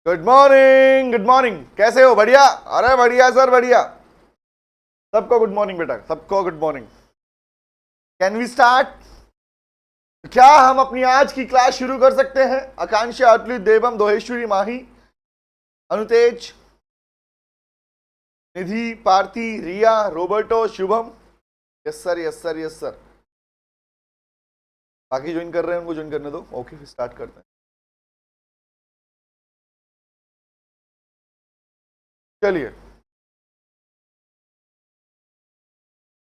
Good morning. कैसे हो? बढ़िया? अरे बढ़िया सर, बढ़िया। सबको गुड मॉर्निंग बेटा, सबको good morning. Can we start? क्या हम अपनी आज की क्लास शुरू कर सकते हैं? Akanksha, Atulit, Devam, Doheshwari, Mahi, Anutej, Nidhi, Parthi, Riya, Roberto, Shubham. Yes sir, yes sir, yes sir. बाकी ज्वाइन कर रहे हैं, उनको ज्वाइन करने दो। ओके, फिर स्टार्ट करते हैं। चलिए,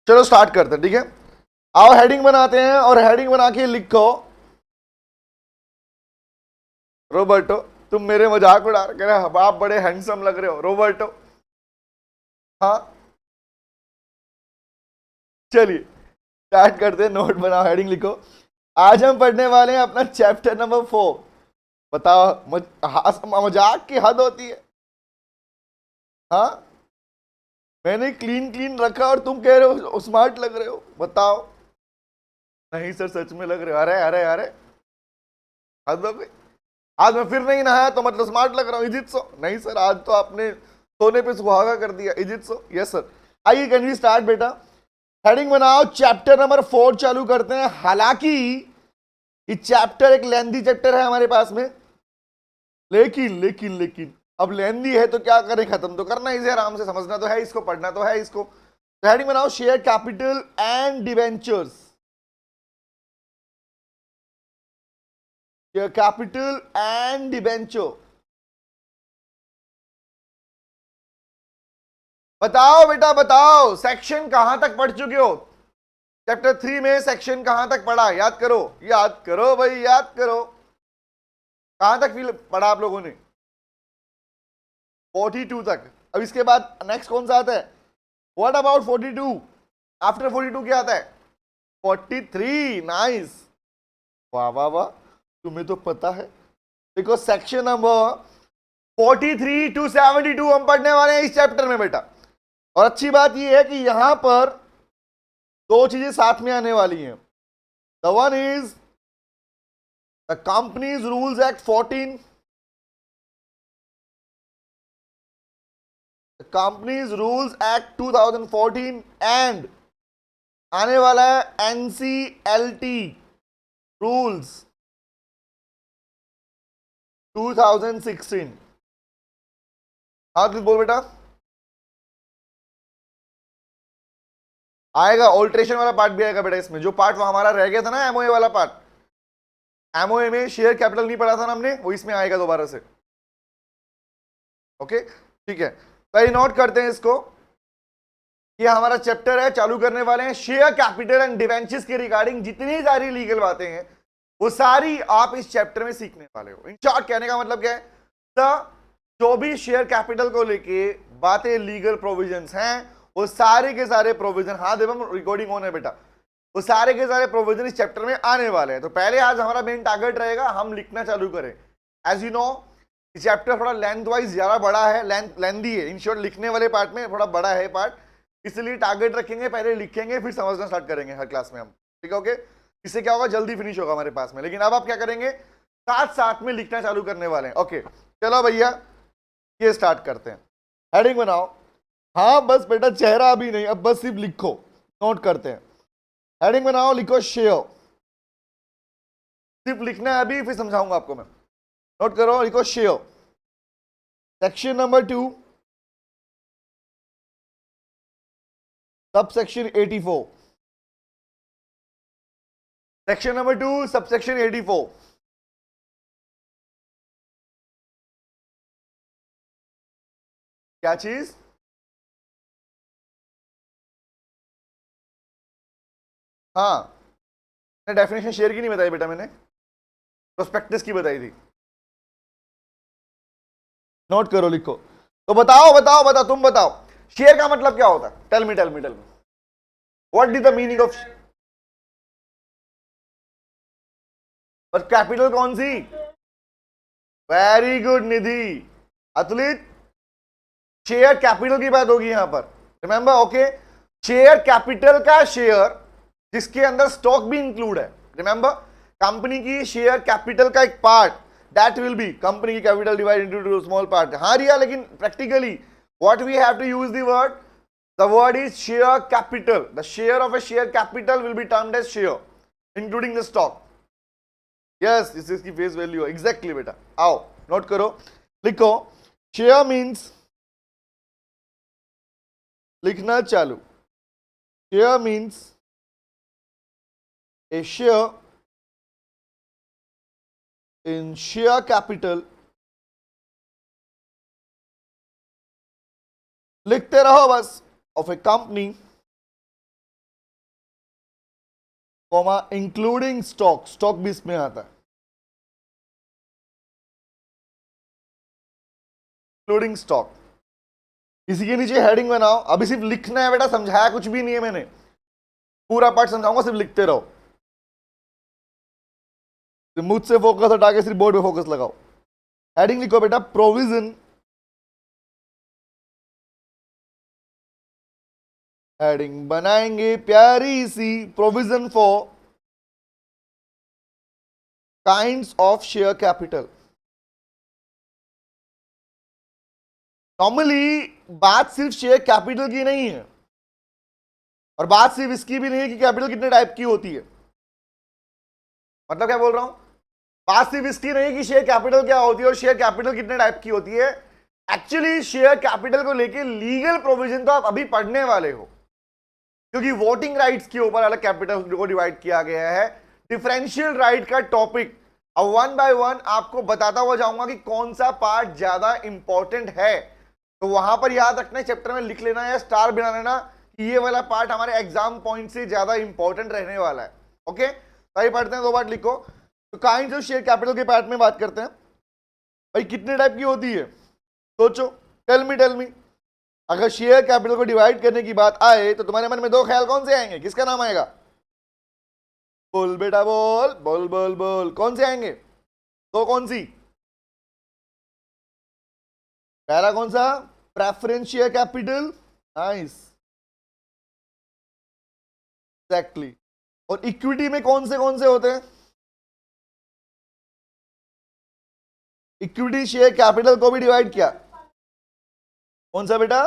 चलो स्टार्ट करते हैं, ठीक है। आओ हेडिंग बनाते हैं और हेडिंग बना के लिखो। रोबर्टो, तुम मेरे मजाक उड़ा रहे हो। आप बड़े हैंडसम लग रहे हो रोबर्टो। हाँ, चलिए स्टार्ट करते हैं। नोट बनाओ, हेडिंग लिखो। आज हम पढ़ने वाले हैं अपना चैप्टर नंबर 4। बताओ, मजाक की हद होती है। हाँ, मैंने क्लीन क्लीन रखा और तुम कह रहे हो स्मार्ट लग रहे हो। बताओ। नहीं सर, सच में लग रहे हो। अरे अरे अरे, हद हो गई। आज मैं फिर नहीं नहाया तो मतलब स्मार्ट लग रहा हूँ? इज इट सो? नहीं सर, आज तो आपने सोने पे सुहागा कर दिया। Is it so? Yes sir. आइए, कैन वी स्टार्ट बेटा। हेडिंग बनाओ, चैप्टर नंबर 4 चालू करते हैं। हालांकि ये चैप्टर एक लेंथी चैप्टर है हमारे पास में, लेकिन लेकिन लेकिन अब लेंथी है तो क्या करें, खत्म तो करना इसे, आराम से समझना तो है इसको, पढ़ना तो है इसको। तो हेडिंग बनाओ, share capital and debentures. Share capital and debenture. बताओ बेटा, बताओ सेक्शन कहां तक पढ़ चुके हो? चैप्टर 3 में सेक्शन कहां तक पढ़ा? याद करो, याद करो भाई, याद करो। कहां तक फील पढ़ा आप लोगों ने? 42 तक। अब इसके बाद नेक्स्ट कौन सा आता है? What about 42? आफ्टर 42 क्या आता है? 43। नाइस, वाह वाह वाह, तुम्हें तो पता है। देखो, सेक्शन नंबर 43 टू 72 हम पढ़ने वाले हैं इस चैप्टर में बेटा। और अच्छी बात यह है कि यहां पर दो चीजें साथ में आने वाली हैं। The one is the companies rules act 14, companies rules act 2014 and आने वाला है एनसीएलटी रूल्स 2016। हाँ बोल बेटा। आएगा, ऑल्ट्रेशन वाला पार्ट भी आएगा बेटा इसमें। जो पार्ट हमारा रह गया था ना, एमओए वाला पार्ट, एमओए में शेयर कैपिटल नहीं पढ़ा था ना हमने, वो इसमें आएगा दोबारा से। ओके, ठीक है। पहले नोट करते हैं इसको। ये हमारा चैप्टर है, चालू करने वाले हैं। शेयर कैपिटल एंड डिवेंचर्स के रिगार्डिंग जितनी सारी लीगल बातें हैं वो सारी आप इस चैप्टर में सीखने वाले हो। इन शॉर्ट कहने का मतलब क्या है, जो भी शेयर कैपिटल को लेके बातें, लीगल प्रोविजंस हैं, वो सारे के सारे प्रोविजन, हाँ देवम रिकॉर्डिंग ऑन है बेटा, वो सारे के सारे प्रोविजन इस चैप्टर में आने वाले हैं। तो पहले आज हमारा मेन टारगेट रहेगा हम लिखना चालू करें। एज यू नो, चैप्टर थोड़ा लेंथ वाइज ज्यादा बड़ा है, लेंथी है। इन शॉर्ट लिखने वाले पार्ट में थोड़ा बड़ा है पार्ट, इसलिए टारगेट रखेंगे, पहले लिखेंगे फिर समझना स्टार्ट करेंगे हर क्लास में हम, ठीक है? ओके, इससे क्या होगा, जल्दी फिनिश होगा हमारे पास में। लेकिन अब आप क्या करेंगे, साथ साथ में लिखना चालू करने वाले हैं। ओके, चलो भैया ये स्टार्ट करते हैं। हेडिंग बनाओ। हाँ बस बेटा, चेहरा अभी नहीं, अब बस सिर्फ लिखो, नोट करते हैं। हेडिंग बनाओ, लिखो शेयर। सिर्फ लिखना है अभी, फिर समझाऊंगा आपको मैं। नोट करो, लिखो share. Section number 2, sub section 84। Section number 2, sub section 84। क्या चीज? हाँ, डेफिनेशन शेयर की नहीं बताई बेटा मैंने, प्रोस्पेक्टस की बताई थी। नोट करो, लिखो। तो बताओ बताओ बताओ, तुम बताओ शेयर का मतलब क्या होता है? Tell me tell me tell me, what is the meaning of? और कैपिटल कौन सी? वेरी गुड निधि। अतुलित, शेयर कैपिटल की बात होगी यहां पर, रिमेंबर? ओके, शेयर कैपिटल का शेयर जिसके अंदर स्टॉक भी इंक्लूड है। रिमेंबर, कंपनी की शेयर कैपिटल का एक part that will be company की capital divide into two small part. हाँ रिया, लेकिन practically what we have to use the word is share capital. The share of a share capital will be termed as share including the stock. Yes, इस इसकी face value है। Exactly बेटा, आओ note करो, लिखो। Share means, लिखना चालू। Share means a share in share capital, लिखते रहो बस, of a company, comma including stock, stock भी इसमें आता है, इंक्लूडिंग स्टॉक। इसी के नीचे हेडिंग बनाओ। अभी सिर्फ लिखना है बेटा, समझाया कुछ भी नहीं है मैंने, पूरा पार्ट समझाऊंगा, सिर्फ लिखते रहो। मुझसे फोकस हटा के सिर्फ बोर्ड पे फोकस लगाओ। हेडिंग लिखो बेटा, प्रोविजन, हेडिंग बनाएंगे प्यारी सी, provision for kinds of share capital. Normally बात सिर्फ शेयर कैपिटल की नहीं है, और बात सिर्फ इसकी भी नहीं है कि कैपिटल कितने टाइप की होती है। मतलब क्या बोल रहा हूं, बात सिर्फ इसकी नहीं कि शेयर कैपिटल क्या होती है और शेयर कैपिटल कितने टाइप की होती है। एक्चुअली शेयर कैपिटल को लेके लीगल प्रोविजन तो आप अभी पढ़ने वाले हो, क्योंकि वोटिंग राइट्स के ऊपर अलग कैपिटल को डिवाइड किया गया है। डिफरेंशियल राइट का टॉपिक अब वन बाय वन आपको बताता हुआ जाऊंगा कि कौन सा पार्ट ज्यादा इंपॉर्टेंट है। तो वहां पर याद रखना, चैप्टर में लिख लेना या स्टार बना लेना कि ये वाला पार्ट हमारे एग्जाम पॉइंट से ज्यादा इंपॉर्टेंट रहने वाला है। ओके, सही पढ़ते हैं, दो बार लिखो। तो काइंड्स ऑफ शेयर कैपिटल के पार्ट में बात करते हैं। भाई कितने टाइप की होती है, सोचो, टेल मी। अगर शेयर कैपिटल को डिवाइड करने की बात आए तो तुम्हारे मन में दो ख्याल कौन से आएंगे, किसका नाम आएगा? बोल बेटा, बोल बोल बोल बोल, कौन से आएंगे? तो कौन सी? पहला कौन सा? Preference share capital. Nice, exactly. और इक्विटी में कौन से होते हैं? इक्विटी शेयर कैपिटल को भी डिवाइड किया, कौन सा बेटा?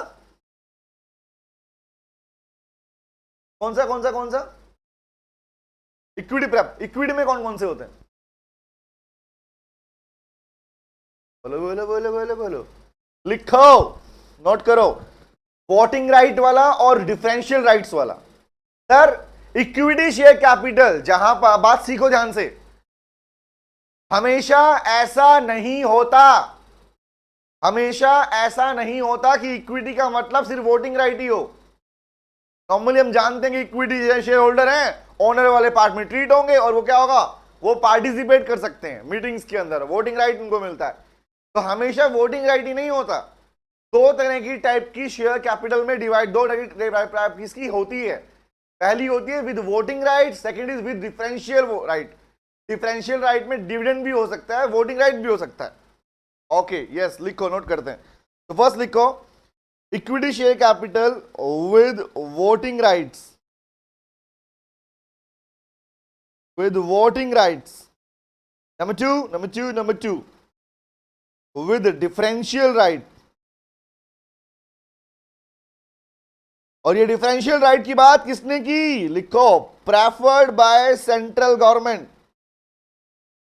कौन सा? Equity prep. इक्विटी में कौन से होते हैं? बोलो बोलो बोलो बोलो बोलो, लिखो, नोट करो। वोटिंग राइट वाला और डिफरेंशियल राइट्स वाला। सर इक्विटी शेयर कैपिटल, जहां पर बात सीखो ध्यान से, हमेशा ऐसा नहीं होता कि इक्विटी का मतलब सिर्फ वोटिंग राइट ही हो। नॉर्मली हम जानते हैं कि इक्विटी शेयर होल्डर हैं, ओनर वाले पार्ट में ट्रीट होंगे और वो क्या होगा, वो पार्टिसिपेट कर सकते हैं मीटिंग्स के अंदर, वोटिंग राइट उनको मिलता है। तो हमेशा वोटिंग राइट ही नहीं होता। दो तरह की टाइप की शेयर कैपिटल में डिवाइड, दो टाइप की होती है। पहली होती है with voting right, second is with differential right. Differential right में डिविडेंड भी हो सकता है, वोटिंग राइट भी हो सकता है। ओके यस, लिखो, नोट करते हैं। तो फर्स्ट लिखो, equity share capital with voting rights, number two with differential right। और ये डिफरेंशियल राइट की बात किसने की? लिखो, preferred by central government,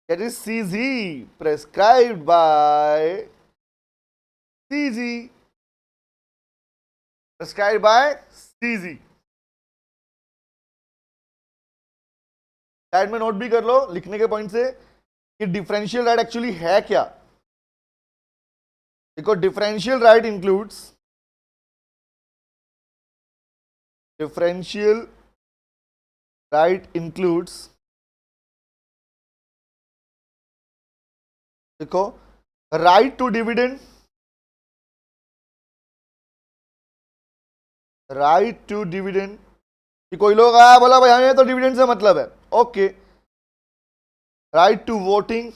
that is CG, prescribed bye CG, prescribed bye CG. Side में नोट भी कर लो लिखने के पॉइंट से कि डिफरेंशियल राइट एक्चुअली है क्या। देखो, डिफरेंशियल राइट इंक्लूड्स, देखो, राइट टू डिविडेंड, कि कोई लोग आया बोला भाई हमें तो डिविडेंड से मतलब है, ओके। राइट टू वोटिंग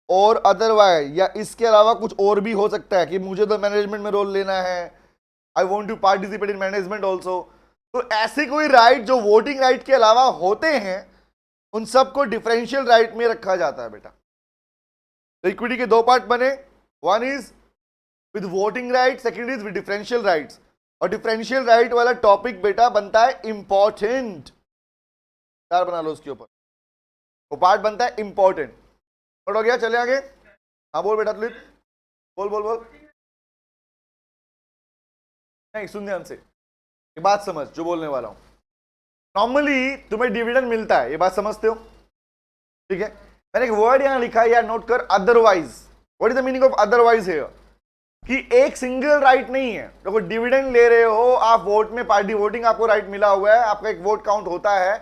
और अदरवाइज, या इसके अलावा कुछ और भी हो सकता है कि मुझे तो मैनेजमेंट में रोल लेना है, I want to participate in management also. तो ऐसे कोई राइट जो वोटिंग राइट के अलावा होते हैं उन सबको डिफरेंशियल राइट में रखा जाता है बेटा। तो इक्विटी के दो पार्ट बने, one is with voting right, second is with differential rights. और डिफरेंशियल राइट वाला टॉपिक बेटा बनता है इंपॉर्टेंट, यार बना लो उसके ऊपर, वो पार्ट बनता है इंपॉर्टेंट। नोट हो गया, चले आगे। हाँ बोल बेटा तुलित, बोल बोल बोल। नहीं सुन ध्यान से, ये बात समझ जो बोलने वाला हूं। नॉर्मली तुम्हें डिविडेंड मिलता है, ये बात समझते हो, ठीक है। मैंने एक वर्ड यहां लिखा है यार, नोट कर, otherwise. What is the meaning of otherwise है? कि एक सिंगल राइट नहीं है। देखो डिविडेंड ले रहे हो आप, वोट में पार्टी वोटिंग आपको राइट मिला हुआ है, आपका एक वोट काउंट होता है।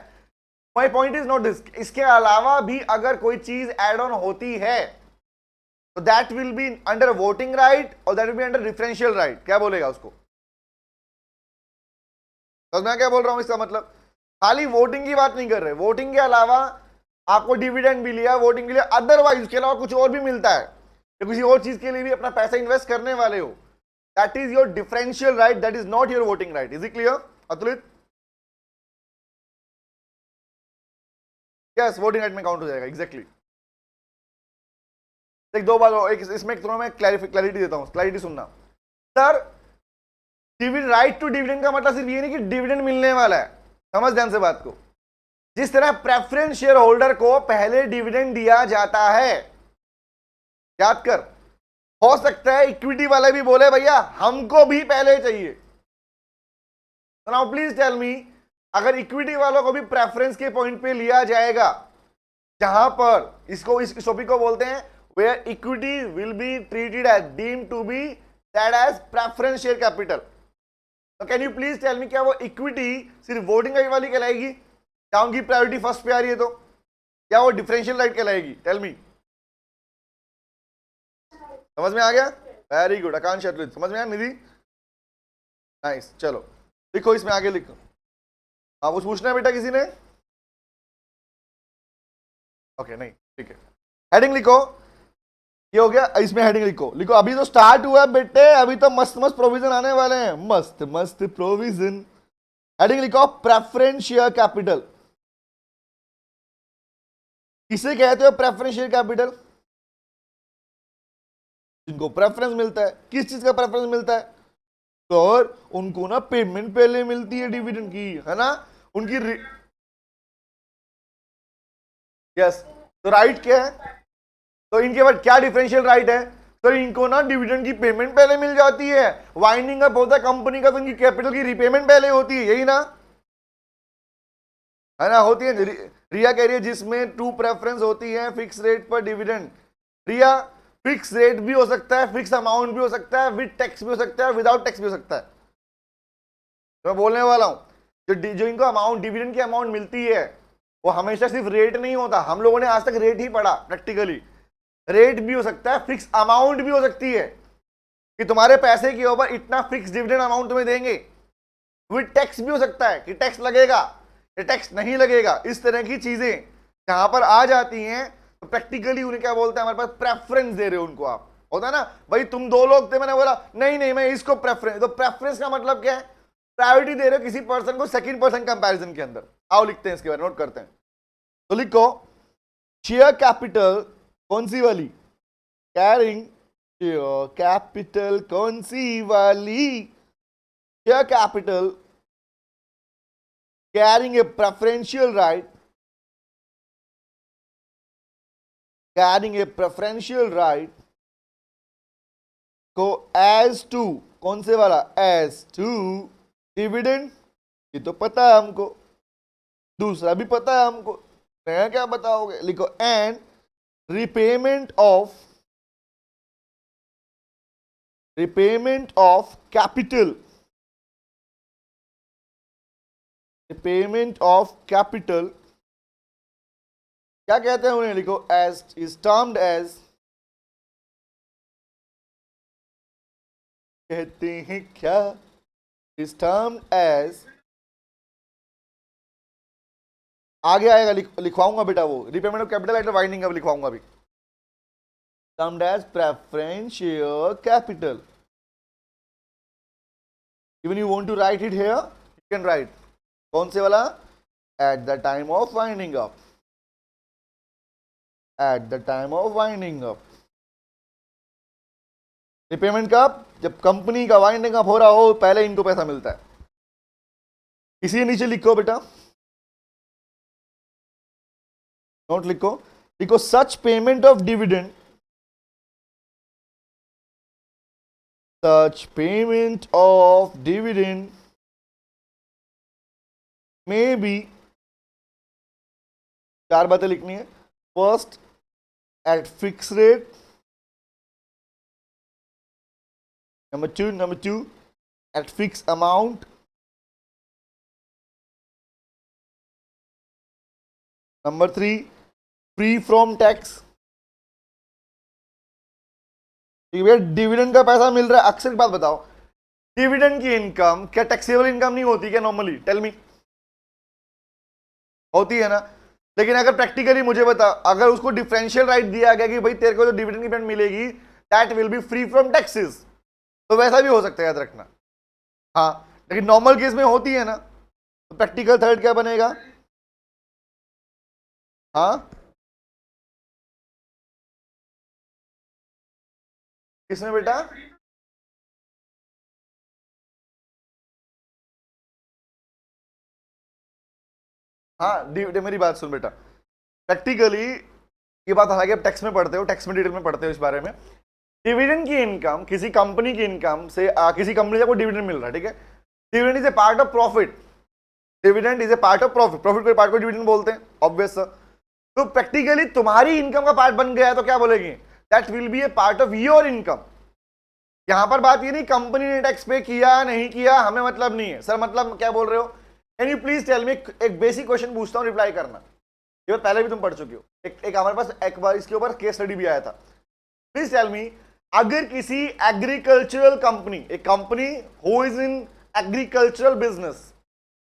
My point is not this, इसके अलावा भी अगर कोई चीज एड ऑन होती है तो that will be under voting right और that will be under differential right. क्या बोलेगा उसको? तो मैं क्या बोल रहा हूं इसका मतलब, खाली वोटिंग की बात नहीं कर रहे, वोटिंग के अलावा आपको डिविडेंड भी लिया, वोटिंग के लिए, अदरवाइज उसके अलावा कुछ और भी मिलता है, या किसी और चीज के लिए भी अपना पैसा इन्वेस्ट करने वाले हो, that is your differential right, that is not your voting right. Is it clear Atulit? Yes, voting right में काउंट हो जाएगा, एग्जैक्टली। एक दो बार एक इसमें एक मैं क्लैरिटी देता हूं, क्लैरिटी सुनना। Sir dividend, right to dividend का मतलब सिर्फ ये नहीं कि डिविडेंड मिलने वाला है, समझ ध्यान से बात को। जिस तरह प्रेफरेंस शेयर होल्डर को पहले डिविडेंड दिया जाता है, याद कर, हो सकता है इक्विटी वाले भी बोले भैया हमको भी पहले चाहिए। तो नाउ प्लीज टेल मी, अगर इक्विटी वालों को भी प्रेफरेंस के पॉइंट पे लिया जाएगा, जहां पर इसको इस टॉपिक को बोलते हैं where equity will be treated as deemed to be that as preference share capital, तो can you please tell me, क्या वो इक्विटी सिर्फ वोटिंग राइट वाली कहलाएगी, क्या उनकी प्रायोरिटी फर्स्ट पे आ रही है तो, क्या वो डिफरेंशियल राइट कहलाएगी? Tell me. समझ में आ गया? वेरी गुड आकांक्ष, समझ में आया निधि? नाइस, चलो लिखो, इसमें आगे लिखो। हाँ कुछ पूछना है बेटा किसी ने? ओके नहीं, ठीक है। हेडिंग लिखो, ये हो गया, इसमें हेडिंग लिखो। लिखो अभी तो स्टार्ट हुआ है बेटे, अभी तो मस्त मस्त प्रोविजन आने वाले हैं, मस्त मस्त प्रोविजन। हेडिंग लिखो, प्रेफरेंस शेयर कैपिटल। किसे कहते हो प्रेफरेंस शेयर कैपिटल? जिनको प्रेफरेंस मिलता है। किस चीज का प्रेफरेंस मिलता है? तो उनको ना पेमेंट पहले मिलती है डिविडेंड की, है ना, उनकी यस। तो राइट क्या है? तो इनके बाद क्या डिफरेंशियल राइट है? तो इनको ना डिविडेंड की पेमेंट पहले मिल जाती है, वाइंडिंग अप होता है कंपनी का तो इनकी कैपिटल की रिपेमेंट पहले होती है, यही ना, है ना, होती है। रिया कह रही है जिसमें टू प्रेफरेंस होती है, फिक्स रेट पर डिविडेंड। रिया फिक्स रेट भी हो सकता है, फिक्स अमाउंट भी हो सकता है, विद टैक्स भी हो सकता है, विदाउट टैक्स भी हो सकता है। तो मैं बोलने वाला हूं, जो इनको अमाउंट डिविडेंड की अमाउंट मिलती है वो हमेशा सिर्फ रेट नहीं होता, हम लोगों ने आज तक रेट ही पढ़ा प्रैक्टिकली, रेट भी हो सकता है, फिक्स अमाउंट भी हो सकती है कि तुम्हारे पैसे के ऊपर इतना फिक्स डिविडेंड अमाउंट तुम्हें देंगे, विद टैक्स भी हो सकता है कि टैक्स लगेगा या टैक्स नहीं लगेगा। इस तरह की चीजें जहां पर आ जाती हैं तो प्रैक्टिकली उन्हें क्या बोलते हैं, हमारे पास प्रेफरेंस दे रहे हो उनको आप, होता है ना भाई, तुम दो लोग थे, मैंने बोला नहीं नहीं मैं इसको प्रेफरेंस, तो प्रेफरेंस का मतलब क्या है? प्रायोरिटी दे रहे हो किसी पर्सन को सेकंड पर्सन कंपैरिजन के अंदर। आओ लिखते हैं इसके बारे में, नोट करते हैं। तो लिखो शेयर कैपिटल कौन सी वाली? कैरिंग शेयर कैपिटल कौन सी वाली? Share capital carrying a preferential right, carrying a preferential right को as to, कौन से वाला? as to dividend, ये तो पता है हमको, दूसरा भी पता है हमको, नया क्या बताओगे? लिखो and repayment of capital, repayment of capital क्या कहते हैं उन्हें? लिखो as is termed as, कहते हैं क्या? is termed as, आगे आएगा, लिखवाऊंगा बेटा, वो repayment of capital at winding up लिखवाऊंगा अभी, termed as preference share capital. Even you want to write it here, you can write, कौन से वाला? At the time of winding up, at the time of winding up. Repayment कब? जब company का winding up हो रहा हो, पहले इनको पैसा मिलता है। इसी नीचे लिखो बेटा, नोट लिखो, लिखो सच payment of dividend, such payment of dividend may be, चार बातें लिखनी है। First, eight fix rate, number two eight fix amount, number three free from tax. Dividend का पैसा मिल रहा है, अक्सर एक बात बताओ, डिविडेंड की इनकम क्या टैक्सेबल इनकम नहीं होती क्या? नॉर्मली टेल मी, होती है ना? लेकिन अगर प्रैक्टिकली मुझे बता, अगर उसको डिफरेंशियल राइट दिया गया कि भाई तेरे को जो डिविडेंड की पेमेंट मिलेगी that will B free from taxes, तो वैसा भी हो सकता है, याद रखना। हाँ, लेकिन नॉर्मल केस में होती है ना, तो प्रैक्टिकल थर्ड क्या बनेगा? हाँ, किसमें बेटा? हाँ, मेरी बात सुन बेटा, प्रैक्टिकली ये बात, हालांकि आप टैक्स में पढ़ते हो, टैक्स में डिटेल में पढ़ते हो इस बारे में। डिविडेंड की इनकम किसी कंपनी की इनकम से किसी कंपनी से कोई डिविडेंड मिल रहा है, ठीक है? Dividend is a part of profit, dividend is a part of profit, profit के पार्ट को डिविडेंड बोलते हैं, ऑब्वियस सर। तो प्रैक्टिकली तुम्हारी इनकम का पार्ट बन गया है, तो क्या बोलेगी? That will B A part of your income. यहां पर बात ये नहीं कंपनी ने टैक्स पे किया नहीं किया, हमें मतलब नहीं है। सर मतलब क्या बोल रहे हो? Can you please tell me, एक बेसिक क्वेश्चन पूछता हूं, रिप्लाई करना। ये पहले भी तुम पढ़ चुके हो, एक हमारे पास एक बार इसके ऊपर केस स्टडी भी आया था। प्लीज टेल मी, अगर किसी एग्रीकल्चरल कंपनी, एक company who is in agricultural business,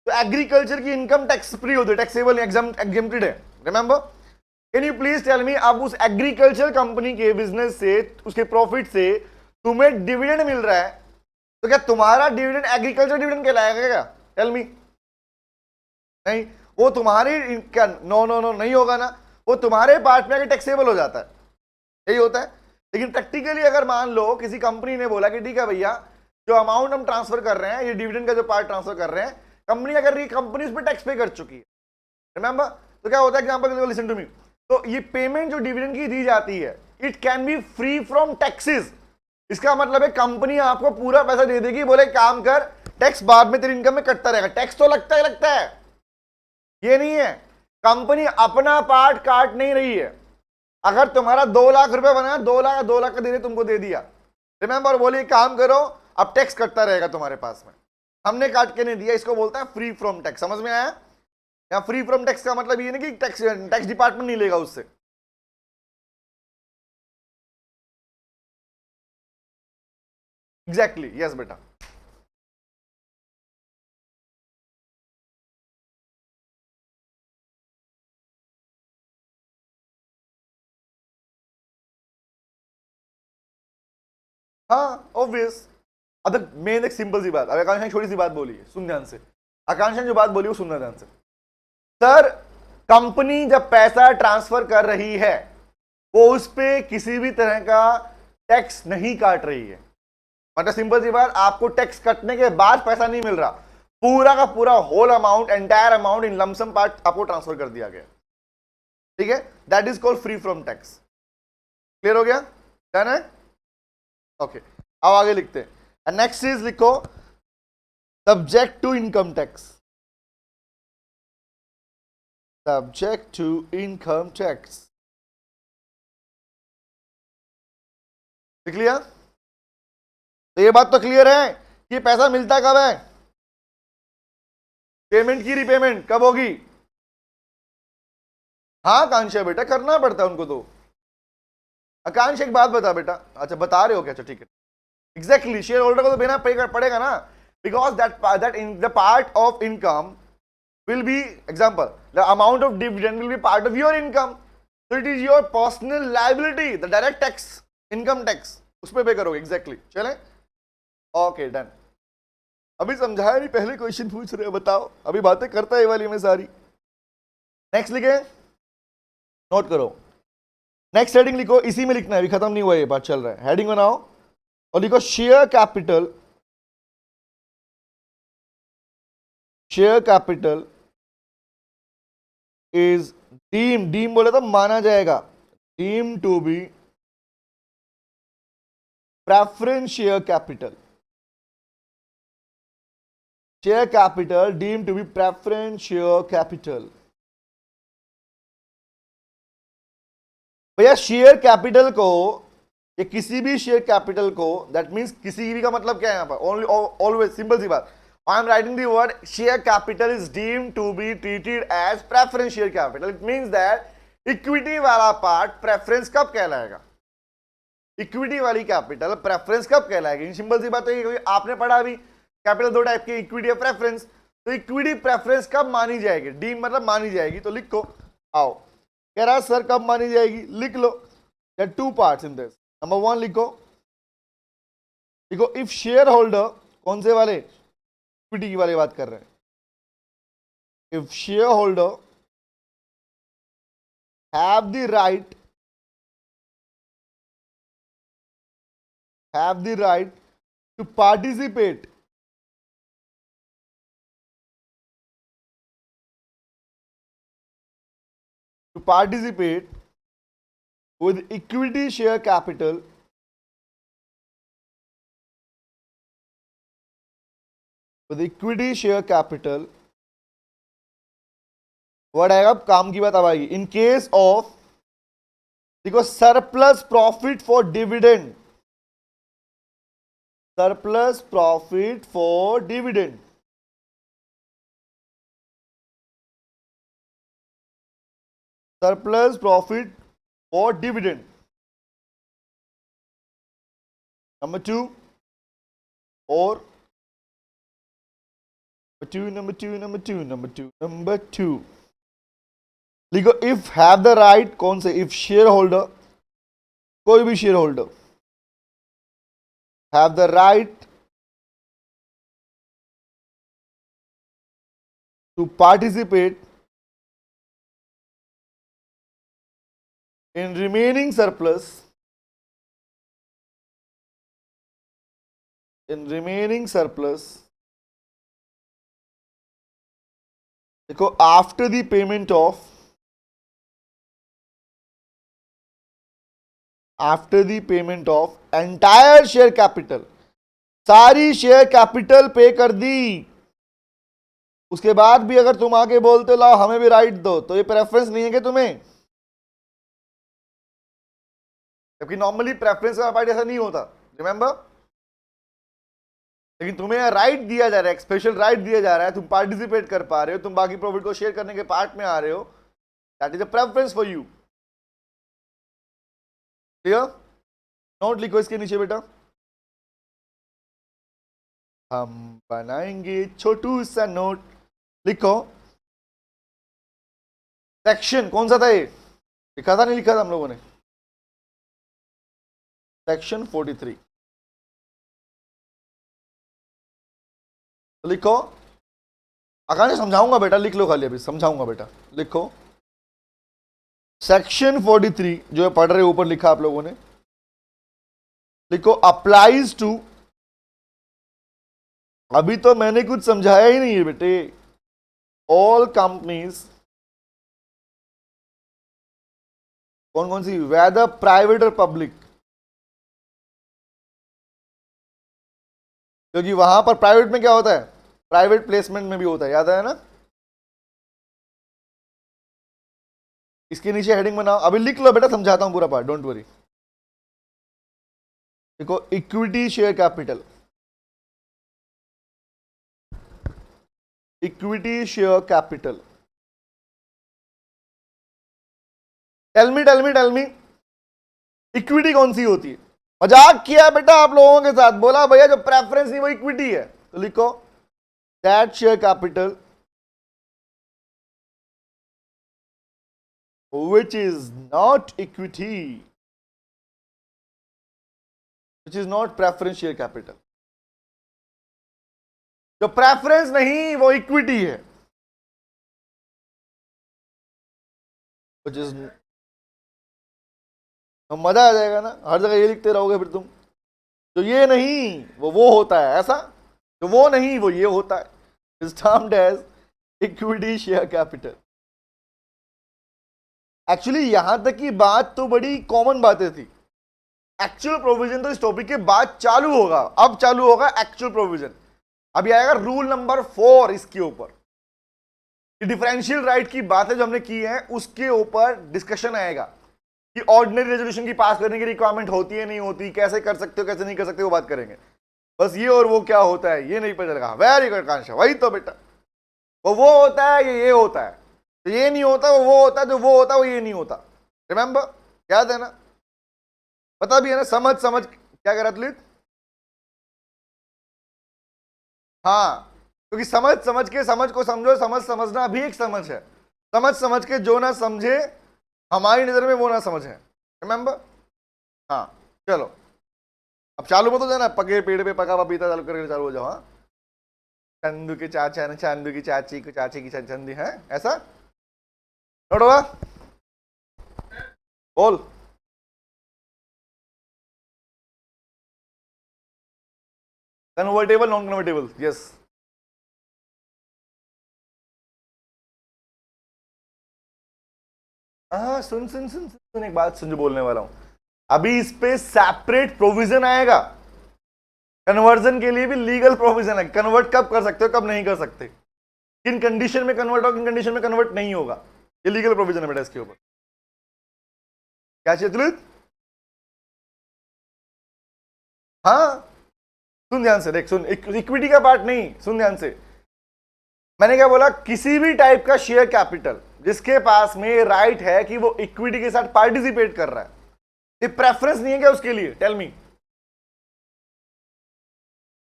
तो एग्रीकल्चर की इनकम टैक्स फ्री होती है, टैक्सेबल एग्जेम्प्टेड है, remember? Can you please tell me, अब उस एग्रीकल्चर कंपनी के बिजनेस से, उसके प्रॉफिट से तुम्हें डिविडेंड मिल रहा है, तो क्या तुम्हारा डिविडेंड एग्रीकल्चर डिविडेंड कहलाएगा क्या? Tell me. नहीं, वो तुम्हारी क्या? नो नो नो, नहीं होगा ना, वो तुम्हारे पार्ट में आगे टैक्सेबल हो जाता है, यही होता है। लेकिन प्रैक्टिकली अगर मान लो किसी कंपनी ने बोला कि ठीक है भैया, जो अमाउंट हम ट्रांसफर कर रहे हैं, ये डिविडेंड का जो पार्ट ट्रांसफर कर रहे हैं, कंपनी अगर ये कंपनी उस पर टैक्स पे कर चुकी है, रिमेंबर? तो क्या होता है, एग्जांपल लिसन टू मी, तो ये पेमेंट जो डिविडेंड की दी जाती है, it can B free from taxes. इसका मतलब है कंपनी आपको पूरा पैसा दे देगी, बोले काम कर, टैक्स बाद में तेरी इनकम में कटता रहेगा। टैक्स तो लगता है, ये नहीं है, कंपनी अपना पार्ट काट नहीं रही है। अगर तुम्हारा 2 लाख रुपए बना, 2 लाख का देने तुमको दे दिया, रिमेंबर, बोलिए काम करो, अब टैक्स कटता रहेगा तुम्हारे पास में, हमने काट के नहीं दिया। इसको बोलता है फ्री फ्रॉम टैक्स। समझ में आया? या फ्री फ्रॉम टैक्स का मतलब ये नहीं कि टैक्स डिपार्टमेंट नहीं लेगा उससे। एग्जैक्टली, यस बेटा। हाँ ऑब्वियस। अब मेन एक सिंपल सी बात, अब आकांक्षा ने छोटी सी बात बोली है, सुन ध्यान से। आकांक्षा ने जो बात बोली वो सुनना ध्यान से। सर, कंपनी जब पैसा ट्रांसफर कर रही है, वो उस पे किसी भी तरह का टैक्स नहीं काट रही है। मतलब सिंपल सी बात, आपको टैक्स कटने के बाद पैसा नहीं मिल रहा, पूरा का पूरा whole amount, entire amount in lump sum part आपको ट्रांसफर कर दिया गया, ठीक है? That is called free from tax. Clear हो गया? डन है? ओके, अब आगे लिखते हैं। नेक्स्ट इज लिखो subject to income tax, subject to income tax. लिख लिया? तो ये बात तो क्लियर है कि पैसा मिलता कब है? पेमेंट की रिपेमेंट कब होगी? हाँ आकांक्षा बेटा, करना पड़ता है उनको तो। आकांक्षा एक बात बता बेटा, अच्छा बता रहे हो क्या? अच्छा ठीक है, एग्जैक्टली, शेयर होल्डर को तो देना पड़ेगा ना, because that in the part of income will be, example, the amount of dividend will be part of your income, so it is your personal liability, the direct tax, income tax, उस पे पे करोगे। Exactly, चले? Okay done. अभी समझाया नहीं, पहले question पूछ रहे हो, बताओ। अभी बातें करता है ये वाली में सारी। नेक्स्ट लिखे, नोट करो, नेक्स्ट हेडिंग लिखो, इसी में लिखना है, अभी खत्म नहीं हुआ, ये बात चल रहा है। हेडिंग बनाओ और लिखो share capital, share capital is deem बोले तो माना जाएगा, deem to be preference share capital, share capital deem to be preference share capital. भैया शेयर कैपिटल को, ये किसी भी शेयर कैपिटल को, दैट मींस किसी भी का मतलब क्या है यहां पर, ओनली ऑलवेज सिंपल सी बात, I am writing the word share capital is deemed to be treated as preference share capital. It means that equity वाला पार्ट प्रेफरेंस कब कहलाएगा, इक्विटी वाली कैपिटल प्रेफरेंस कब कहलाएगी। सिंपल सी बात है, आपने पढ़ा भी कैपिटल दो टाइप के, इक्विटी और प्रेफरेंस, तो इक्विटी प्रेफरेंस कब मानी जाएगी, डीम मतलब मानी जाएगी, तो लिखो, आओ कह रहा सर कब मानी जाएगी, लिख लो, there two parts in this. Number one लिखो, देखो इफ शेयर होल्डर, कौन से वाले, इक्विटी की वाले बात कर रहे हैं, if share holder have the right, have the right to participate with equity share capital word आएगा, अब काम की बात अब आएगी, इन केस ऑफ, देखो surplus profit for dividend, surplus profit for dividend, surplus profit for dividend. Number two, or number two. लिखो if have the right, कौन से, if shareholder, कोई भी shareholder have the right to participate in remaining surplus, देखो after the payment of, entire share capital, सारी share capital पे कर दी, उसके बाद भी अगर तुम आके बोलते हो लाओ हमें भी राइट दो, तो ये प्रेफरेंस नहीं है कि तुम्हें, जबकि नॉर्मली प्रेफरेंस का पार्ट ऐसा नहीं होता, रिमेंबर, लेकिन तुम्हें राइट दिया जा रहा है, स्पेशल राइट दिया जा रहा है, तुम पार्टिसिपेट कर पा रहे हो, तुम बाकी प्रॉफिट को शेयर करने के पार्ट में आ रहे हो, that is a preference for you. Clear, note लिखो इसके नीचे बेटा, हम बनाएंगे छोटू सा नोट, लिखो सेक्शन, कौन सा था ये, लिखा था नहीं लिखा था हम लोगों ने, सेक्शन 43, तो लिखो, आकाश समझाऊंगा बेटा, लिख लो खाली, अभी समझाऊंगा बेटा, लिखो सेक्शन 43 जो है पढ़ रहे ऊपर लिखा आप लोगों ने, लिखो अप्लाइज टू, अभी तो मैंने कुछ समझाया ही नहीं है बेटे, ऑल कंपनीज, कौन कौन सी, वेदर प्राइवेट और पब्लिक, क्योंकि वहां पर प्राइवेट में क्या होता है, प्राइवेट प्लेसमेंट में भी होता है, याद है ना, इसके नीचे हेडिंग बनाओ, अभी लिख लो बेटा, समझाता हूं पूरा पार्ट, डोंट वरी। देखो equity share capital, equity share capital, tell me equity कौन सी होती है, मजाक किया बेटा आप लोगों के साथ, बोला भैया जो प्रेफरेंस नहीं वो इक्विटी है, तो लिखो that share capital which is not equity, which is not preference share capital, जो प्रेफरेंस नहीं वो इक्विटी है, which is तो मजा आ जाएगा ना, हर जगह ये लिखते रहोगे फिर तुम, तो ये नहीं वो होता है ऐसा, तो वो नहीं वो ये होता है, is termed as equity share capital. Actually यहां तक की बात तो बड़ी कॉमन बातें थी, एक्चुअल प्रोविजन तो इस टॉपिक के बाद चालू होगा, अब चालू होगा एक्चुअल प्रोविजन। अभी आएगा रूल नंबर 4 इसके ऊपर, डिफरेंशियल राइट की बातें जो हमने की है उसके ऊपर डिस्कशन आएगा कि ऑर्डिनरी रेजोल्यूशन की पास करने की रिक्वायरमेंट होती है नहीं होती, कैसे कर सकते हो कैसे नहीं कर सकते, वो बात करेंगे। बस ये और वो क्या होता है ये नहीं पता चलेगा। वेरी गुड कांशा, वही तो बेटा, वो होता है ये होता है, तो ये नहीं होता वो होता है, जो वो होता है वो ये नहीं होता। रिमेंबर, याद है ना, पता भी है ना, समझ समझ क्या करा तुलित, हाँ, क्योंकि समझ समझ के समझ को समझो, समझ समझना भी एक समझ है, समझ समझ के जो ना समझे हमारी नजर में वो ना समझ है। रिमेंबर, हाँ चलो अब चालू मत हो जाना, पके पेड़ पे पका पपीता चालू करके चालू हो जाओ। हाँ, चंदू के चाचा ने चंदू की चाची को चाची की चंदी है ऐसा नोट होगा, बोल। Convertible non convertible, yes. हाँ सुन सुन सुन सुन एक बात सुन जो बोलने वाला हूं, अभी इस पे सेपरेट प्रोविजन आएगा, कन्वर्जन के लिए भी लीगल प्रोविजन है, कन्वर्ट कब कर सकते हो कब नहीं कर सकते, किन कंडीशन में कन्वर्ट हो किन कंडीशन में कन्वर्ट नहीं होगा, ये लीगल प्रोविजन है बेटा इसके ऊपर। क्या चाहिए? हाँ सुन ध्यान से, देख सुन, इक्विटी का पार्ट नहीं, सुन ध्यान से, मैंने क्या बोला, किसी भी टाइप का शेयर कैपिटल जिसके पास में राइट है कि वो इक्विटी के साथ पार्टिसिपेट कर रहा है, ये प्रेफरेंस नहीं है क्या उसके लिए, टेल मी,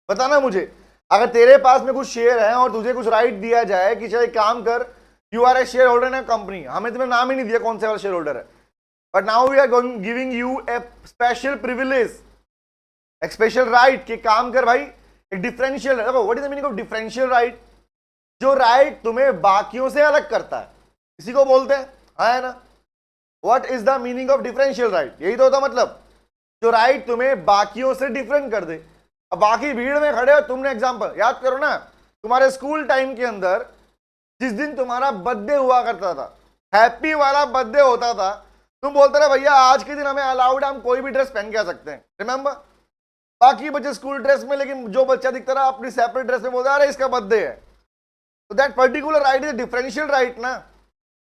बताना मुझे। अगर तेरे पास में कुछ शेयर है और तुझे कुछ राइट दिया जाए कि चल काम कर, you are a shareholder in a company, हमें तुम्हें नाम ही नहीं दिया कौन से वाला शेयर होल्डर है, but now we are giving you a special privilege, एक स्पेशल राइट कि काम कर भाई, एक डिफरेंशियल, देखो what is the meaning of differential right, जो राइट तुम्हें बाकियों से अलग करता है, इसी को बोलते हैं, है ना। What is the meaning of differential right, यही तो होता मतलब, जो राइट तुम्हें बाकियों से डिफरेंट कर दे। अब बाकी भीड़ में खड़े हो, तुमने एग्जांपल याद करो ना, तुम्हारे स्कूल टाइम के अंदर जिस दिन तुम्हारा बर्थडे हुआ करता था, हैप्पी वाला बर्थडे होता था, तुम बोलते रहे भैया आज के दिन हमें अलाउड, हम कोई भी ड्रेस पहन के आ सकते हैं, रिमेंबर। बाकी बच्चे स्कूल ड्रेस में, लेकिन जो बच्चा दिखता रहा अपनी सेपरेट ड्रेस में बोलता अरे इसका बर्थडे है, तो that particular right is differential right ना,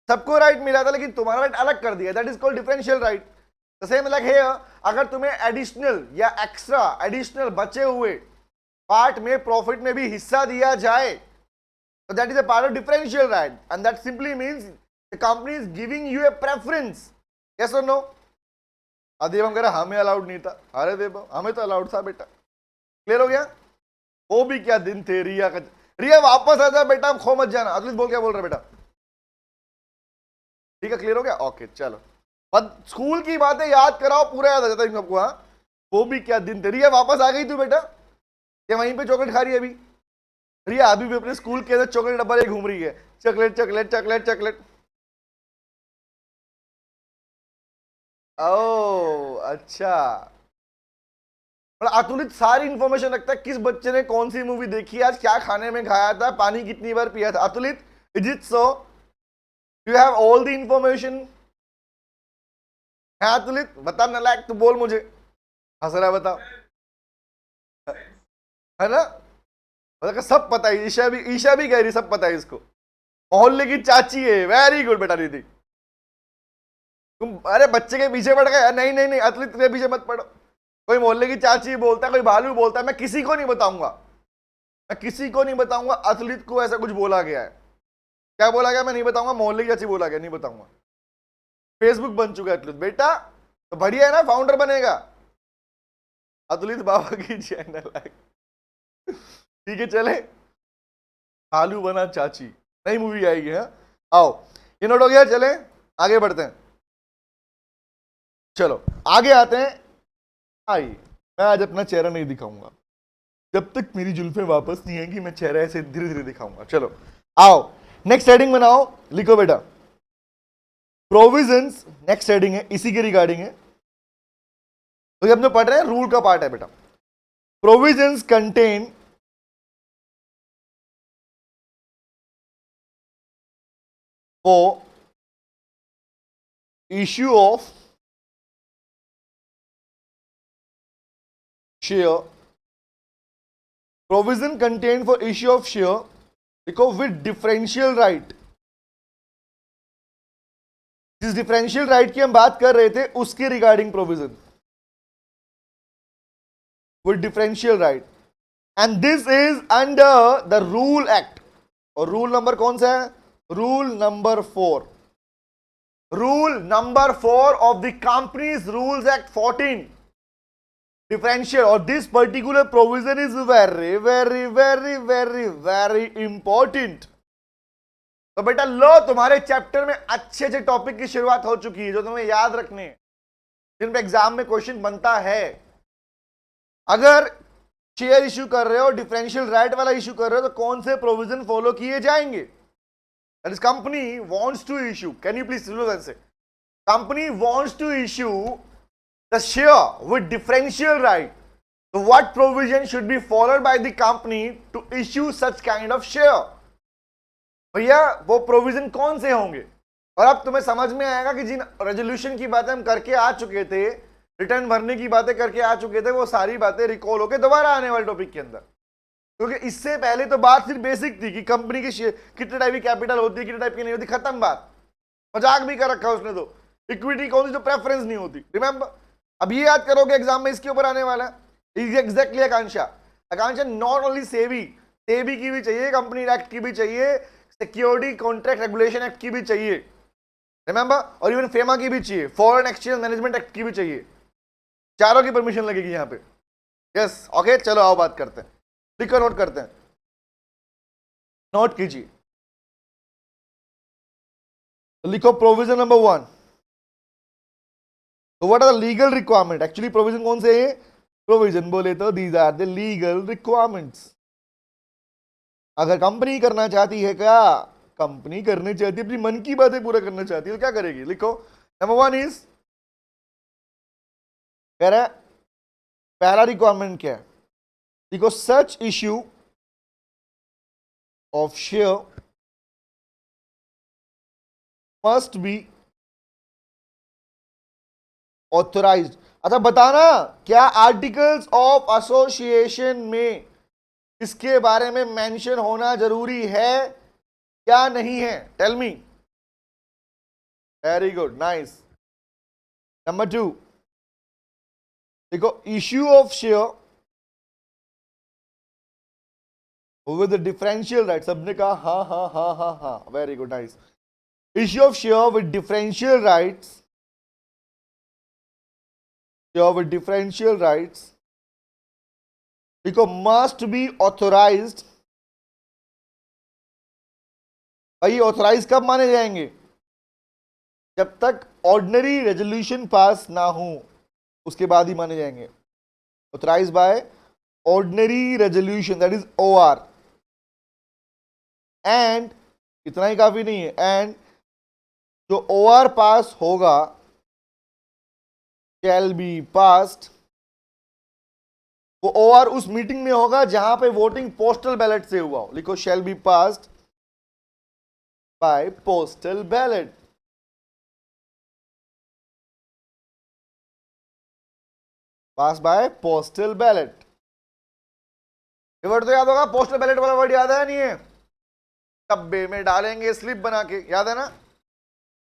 सबको राइट मिला था लेकिन तुम्हारा राइट अलग कर दिया, that is called differential right. The same like here, अगर तुम्हें एडिशनल या एक्स्ट्रा एडिशनल बचे हुए पार्ट में प्रॉफिट में भी हिस्सा दिया जाए, तो that is a part of differential right, and that simply means the company is giving you A preference, yes और नो। अदेवम कह रहा हमें अलाउड नहीं था, अरे देव हमें तो अलाउड था बेटा, क्लियर हो गया। वो भी क्या दिन थे, रिया का, रिया वापस आ जा बेटा, खो मत जाना, अगली बोल क्या बोल रहा बेटा, ठीक है क्लियर हो गया, ओके चलो, स्कूल की बातें याद कराओ, पूरा याद आ जाता है सबको। हाँ वो भी क्या दिन थे, रिया वापस आ गई तू बेटा, ये वहीं पे चॉकलेट खा रही है अभी, रिया अभी भी अपने स्कूल के अंदर चॉकलेट डब्बा लेके घूम रही है, चॉकलेट चॉकलेट चॉकलेट चॉकलेट। ओ अच्छा, अतुलित सारी इंफॉर्मेशन रखता है, किस बच्चे ने कौन सी मूवी देखी, आज क्या खाने में खाया था, पानी कितनी बार पिया था, Atulit is it so, you have all the information. है अतुलित, बता ना लायक, तू बोल मुझे, हंस रहा है बता, है ना, मतलब सब पता है, ईशा भी कह रही सब पता है इसको, मोहल्ले की चाची है, वेरी गुड बेटा दीदी। तुम अरे बच्चे के पीछे पड़ गए, नहीं नहीं नहीं अतुलित के पीछे मत पड़ो, कोई मोहल्ले की चाची बोलता है, कोई भालू बोलता है, मैं किसी को नहीं बताऊंगा, मैं किसी को नहीं बताऊंगा, अतुलित को ऐसा कुछ बोला गया है, क्या बोला गया मैं नहीं बताऊंगा, मोहल्ले की चाची बोला गया नहीं बताऊंगा, फेसबुक बन चुका है अतुलित बेटा, तो बढ़िया है ना, फाउंडर बनेगा अतुलित बाबा की चैनल है, ठीक है चले, भालू बना चाची, नई मूवी आएगी। है आओ, ये नोट हो गया, चले आगे बढ़ते हैं, चलो आगे आते हैं। आई मैं आज अपना चेहरा नहीं दिखाऊंगा जब तक मेरी जुल्फें वापस नहीं आएंगी, मैं चेहरा ऐसे धीरे धीरे दिखाऊंगा। चलो आओ नेक्स्ट हेडिंग बनाओ, लिखो बेटा प्रोविजंस, नेक्स्ट हेडिंग है इसी के रिगार्डिंग है, तो ये हम जो पढ़ रहे हैं रूल का पार्ट है बेटा। Provisions contain for issue of share, provision contain for issue of share देखो विद डिफरेंशियल राइट। जिस डिफरेंशियल राइट की हम बात कर रहे थे उसके regarding provision with differential right, and this is under the rule act. और रूल नंबर कौन सा है? Rule number 4, rule number 4 of the companies rules act 14, differential. और this particular provision is very very very very very important. तो बेटा लो, तुम्हारे chapter में अच्छे अच्छे टॉपिक की शुरुआत हो चुकी है जो तुम्हें याद रखने हैं, जिन पे एग्जाम में क्वेश्चन बनता है। अगर शेयर इश्यू कर रहे हो, डिफरेंशियल राइट वाला इश्यू कर रहे हो, तो कौन से प्रोविजन फॉलो किए जाएंगे? That is company wants to issue, can you please say company wants to issue the share with differential right, तो what provision should be followed by the company to issue such kind of share? भैया वो provision कौन से होंगे? और अब तुम्हें समझ में आएगा कि जिन रेजोल्यूशन की बातें हम करके आ चुके थे, रिटर्न भरने की बातें करके आ चुके थे, वो सारी बातें रिकॉल होकर दोबारा आने वाले टॉपिक के अंदर। क्योंकि इससे पहले तो बात सिर्फ बेसिक थी कि कंपनी की कितने टाइप की कैपिटल होती है, कितने टाइप की नहीं होती, खत्म बात। मजाक भी कर रखा उसने तो, इक्विटी कौन सी जो प्रेफरेंस नहीं होती, रिमेंबर। अब ये याद करोगे एग्जाम में इसके ऊपर आने वाला है exactly. Akanksha not only SEBI की भी चाहिए, कंपनी एक्ट की भी चाहिए, सिक्योरिटी कॉन्ट्रैक्ट रेगुलेशन एक्ट की भी चाहिए, रिमेंबर, और इवन फेमा की भी चाहिए, फॉरेन एक्सचेंज मैनेजमेंट एक्ट की भी चाहिए। चारों की परमिशन लगेगी यहाँ पे। यस ओके, चलो आओ बात करते हैं, लिखो, नोट करते हैं, नोट कीजिए। लिखो प्रोविजन नंबर 1। तो what are the legal requirement? Actually provision कौन से हैं? प्रोविजन बोले तो these are the legal requirements. अगर कंपनी करना चाहती है, क्या कंपनी करनी चाहती है, अपनी मन की बातें पूरा करना चाहती है, तो क्या करेगी? लिखो नंबर 1 इज, कह रहा है पहला रिक्वायरमेंट क्या है? देखो such issue of share must be authorised. अच्छा बताना, क्या आर्टिकल्स ऑफ एसोसिएशन में इसके बारे में मेंशन होना जरूरी है क्या नहीं है? Tell me. Very good, nice. Number 2 देखो issue of share with differential right. सबने कहा हाँ हाँ हाँ हाँ हाँ, very good, nice. Issue of share with differential rights, share with differential rights देखो मस्ट बी ऑथोराइज्ड। भाई ऑथोराइज कब माने जाएंगे? जब तक ऑर्डिनरी रेजोल्यूशन पास ना हो उसके बाद ही माने जाएंगे। Authorise by ordinary resolution, that is OR। And इतना ही काफी नहीं है, एंड जो OR पास होगा शैल बी पास्ड। वो OR उस मीटिंग में होगा जहां पे वोटिंग पोस्टल बैलेट से हुआ हो। लिखो shall be passed by postal ballot. Pass by postal ballot. ये वर्ड तो याद होगा, पोस्टल बैलेट वाला वर्ड याद है नहीं है? डब्बे में डालेंगे स्लिप बना के, याद है ना?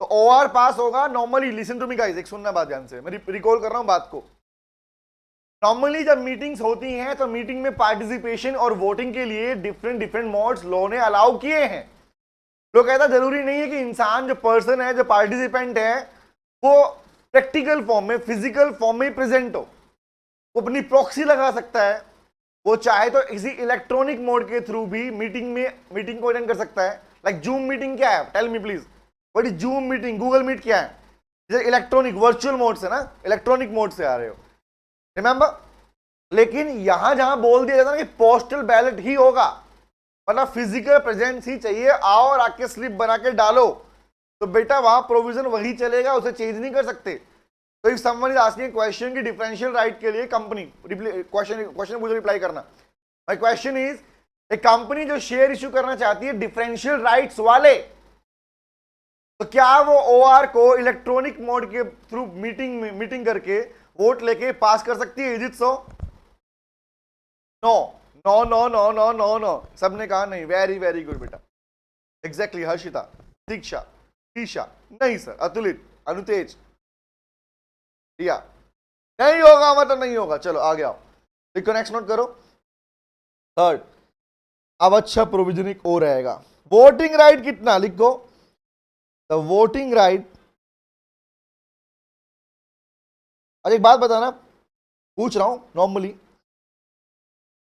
तो OR पास होगा normally. Listen to me guys, एक सुनना बात ध्यान से, मैं रिकॉल कर रहा हूं बात को। नॉर्मली जब मीटिंग्स होती हैं तो मीटिंग में पार्टिसिपेशन और वोटिंग के लिए डिफरेंट मोड्स लॉ ने अलाउ किए हैं। लोग कहता जरूरी नहीं है कि इंसान जो पर्सन है, जो पार्टिसिपेंट है, वो प्रैक्टिकल फॉर्म में, फिजिकल फॉर्म में प्रेजेंट हो। वो अपनी प्रॉक्सी लगा सकता है, वो चाहे तो किसी इलेक्ट्रॉनिक मोड के थ्रू भी मीटिंग को अटेंड कर सकता है। लाइक जूम मीटिंग क्या है? Tell me please, what is Zoom meeting? Google Meet क्या है? जैसे इलेक्ट्रॉनिक वर्चुअल मोड से ना, इलेक्ट्रॉनिक मोड से आ रहे हो, रिमेंबर। लेकिन यहां जहां बोल दिया जाता है कि पोस्टल बैलेट ही होगा, मतलब फिजिकल प्रेजेंस ही चाहिए, आओ और आके स्लिप बना के डालो, तो बेटा वहां प्रोविजन वही चलेगा, उसे चेंज नहीं कर सकते। तो if someone is asking question की डिफरेंशियल राइट के लिए कंपनी क्वेश्चन मुझे रिप्लाई करना। माय क्वेश्चन इज, एक कंपनी जो शेयर इश्यू करना चाहती है डिफरेंशियल राइट्स वाले, तो क्या वो ओआर को इलेक्ट्रॉनिक मोड के थ्रू मीटिंग करके वोट लेके पास कर सकती है? Is it so? No no no no no no no, सबने कहा नहीं। वेरी वेरी गुड बेटा, एग्जैक्टली। हर्षिता, दीक्षा, ईशा, नहीं सर। अतुलित, अनुतेज, रिया, नहीं होगा मतलब नहीं होगा। चलो आगे आओ, लिखो, नेक्स्ट नोट करो। थर्ड, अब अच्छा प्रोविजनिंग हो रहेगा। वोटिंग राइट कितना लिखो? द वोटिंग राइट, अरे एक बात बताना, पूछ रहा हूं नॉर्मली,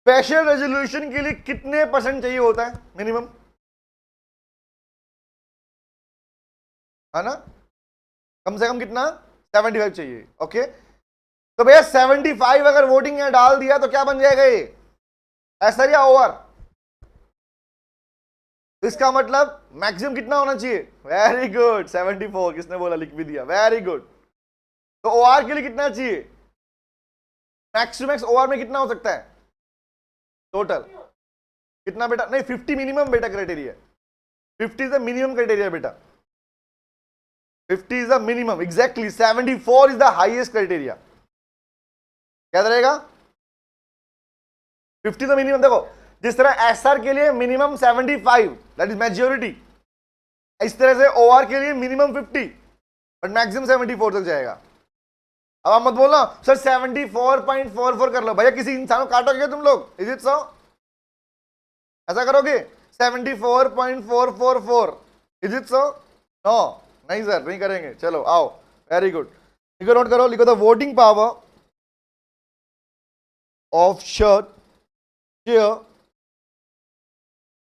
स्पेशल रेजोल्यूशन के लिए कितने % चाहिए होता है मिनिमम, है ना? कम से कम कितना? 75 चाहिए। ओके, तो भैया 75 अगर वोटिंग यहां डाल दिया तो क्या बन जाएगा ये, ऐसा या ओवर? इसका मतलब मैक्सिमम कितना होना चाहिए? Very good, 74। किसने बोला? लिख भी दिया, वेरी गुड। तो ओआर के लिए कितना चाहिए? मैक्स टू मैक्स ओआर में कितना हो सकता है टोटल? कितना बेटा? नहीं, 50 मिनिमम बेटा criteria. 50 is the minimum criteria बेटा, 50 is the minimum, exactly. 74 is the highest criteria. क्या रहेगा? 50 द मिनिमम। देखो, जिस तरह एसआर के लिए मिनिमम 75, दैट इज मेजोरिटी, इस तरह से ओआर के लिए मिनिमम 50 बट मैक्सिमम 74 तक जाएगा। अब आप मत बोलना सर 74.44 कर लो। भैया किसी इंसान को काटोगे तुम लोग? इज इट सो? ऐसा करोगे? 74.444, इज इट सो? नो, नहीं सर, नहीं करेंगे। चलो आओ, वेरी गुड। लिखो, नोट करो, लिखो, the voting power of share,